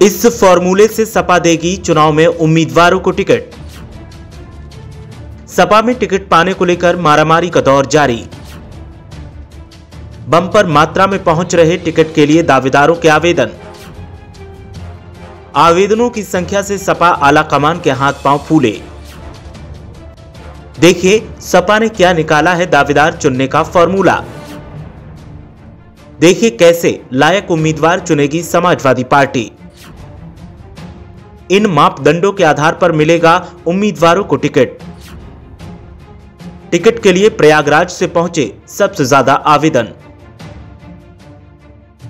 इस फॉर्मूले से सपा देगी चुनाव में उम्मीदवारों को टिकट। सपा में टिकट पाने को लेकर मारामारी का दौर जारी। बम्पर मात्रा में पहुंच रहे टिकट के लिए दावेदारों के आवेदन। आवेदनों की संख्या से सपा आला कमान के हाथ पांव फूले। देखिए सपा ने क्या निकाला है दावेदार चुनने का फॉर्मूला। देखिए कैसे लायक उम्मीदवार चुनेगी समाजवादी पार्टी। इन मापदंडों के आधार पर मिलेगा उम्मीदवारों को टिकट। टिकट के लिए प्रयागराज से पहुंचे सबसे ज्यादा आवेदन।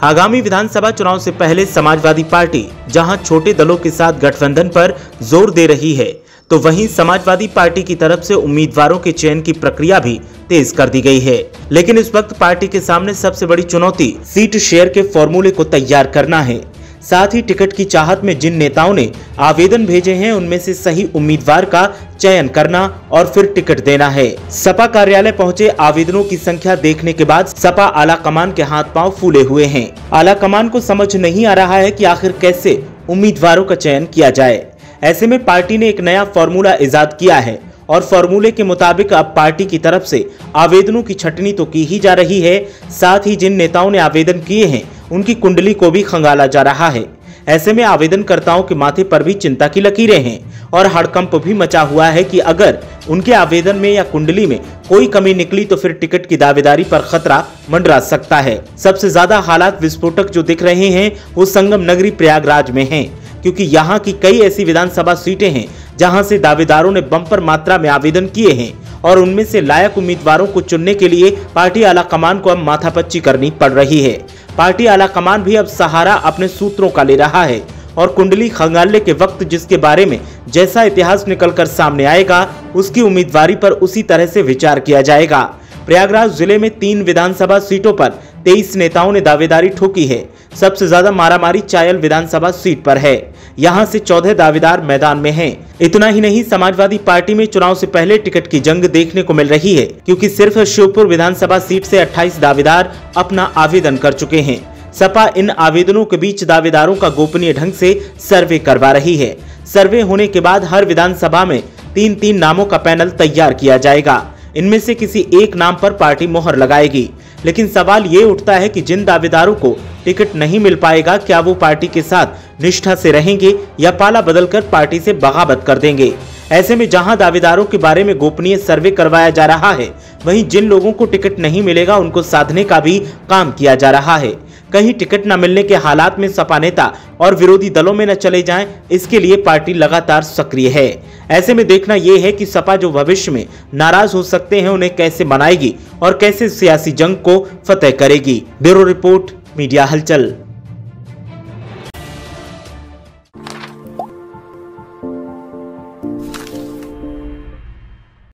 आगामी विधानसभा चुनाव से पहले समाजवादी पार्टी जहां छोटे दलों के साथ गठबंधन पर जोर दे रही है, तो वहीं समाजवादी पार्टी की तरफ से उम्मीदवारों के चयन की प्रक्रिया भी तेज कर दी गई है। लेकिन इस वक्त पार्टी के सामने सबसे बड़ी चुनौती सीट शेयर के फॉर्मूले को तैयार करना है। साथ ही टिकट की चाहत में जिन नेताओं ने आवेदन भेजे हैं उनमें से सही उम्मीदवार का चयन करना और फिर टिकट देना है। सपा कार्यालय पहुंचे आवेदनों की संख्या देखने के बाद सपा आला कमान के हाथ पांव फूले हुए हैं। आला कमान को समझ नहीं आ रहा है कि आखिर कैसे उम्मीदवारों का चयन किया जाए। ऐसे में पार्टी ने एक नया फॉर्मूला इजाद किया है और फॉर्मूले के मुताबिक अब पार्टी की तरफ से आवेदनों की छटनी तो की ही जा रही है, साथ ही जिन नेताओं ने आवेदन किए हैं उनकी कुंडली को भी खंगाला जा रहा है। ऐसे में आवेदनकर्ताओं के माथे पर भी चिंता की लकीरें हैं और हड़कंप भी मचा हुआ है कि अगर उनके आवेदन में या कुंडली में कोई कमी निकली तो फिर टिकट की दावेदारी पर खतरा मंडरा सकता है। सबसे ज्यादा हालात विस्फोटक जो दिख रहे हैं वो संगम नगरी प्रयागराज में हैं, क्योंकि यहाँ की कई ऐसी विधानसभा सीटें हैं जहां से दावेदारों ने बम्पर मात्रा में आवेदन किए हैं और उनमें से लायक उम्मीदवारों को चुनने के लिए पार्टी आला कमान को अब माथापच्ची करनी पड़ रही है। पार्टी आला कमान भी अब सहारा अपने सूत्रों का ले रहा है और कुंडली खंगालने के वक्त जिसके बारे में जैसा इतिहास निकलकर सामने आएगा उसकी उम्मीदवारी पर उसी तरह से विचार किया जाएगा। प्रयागराज जिले में 3 विधानसभा सीटों पर 23 नेताओं ने दावेदारी ठोकी है। सबसे ज्यादा मारामारी चायल विधानसभा सीट पर है, यहां से 14 दावेदार मैदान में हैं। इतना ही नहीं, समाजवादी पार्टी में चुनाव से पहले टिकट की जंग देखने को मिल रही है, क्योंकि सिर्फ श्योपुर विधानसभा सीट से 28 दावेदार अपना आवेदन कर चुके हैं। सपा इन आवेदनों के बीच दावेदारों का गोपनीय ढंग से सर्वे करवा रही है। सर्वे होने के बाद हर विधानसभा में 3-3 नामों का पैनल तैयार किया जाएगा। इनमें से किसी एक नाम पर पार्टी मोहर लगाएगी। लेकिन सवाल ये उठता है कि जिन दावेदारों को टिकट नहीं मिल पाएगा, क्या वो पार्टी के साथ निष्ठा से रहेंगे या पाला बदलकर पार्टी से बगावत कर देंगे। ऐसे में जहां दावेदारों के बारे में गोपनीय सर्वे करवाया जा रहा है, वहीं जिन लोगों को टिकट नहीं मिलेगा उनको साधने का भी काम किया जा रहा है। कहीं टिकट न मिलने के हालात में सपा नेता और विरोधी दलों में न चले जाएं, इसके लिए पार्टी लगातार सक्रिय है। ऐसे में देखना यह है कि सपा जो भविष्य में नाराज हो सकते हैं उन्हें कैसे मनाएगी और कैसे सियासी जंग को फतेह करेगी। ब्यूरो रिपोर्ट, मीडिया हलचल।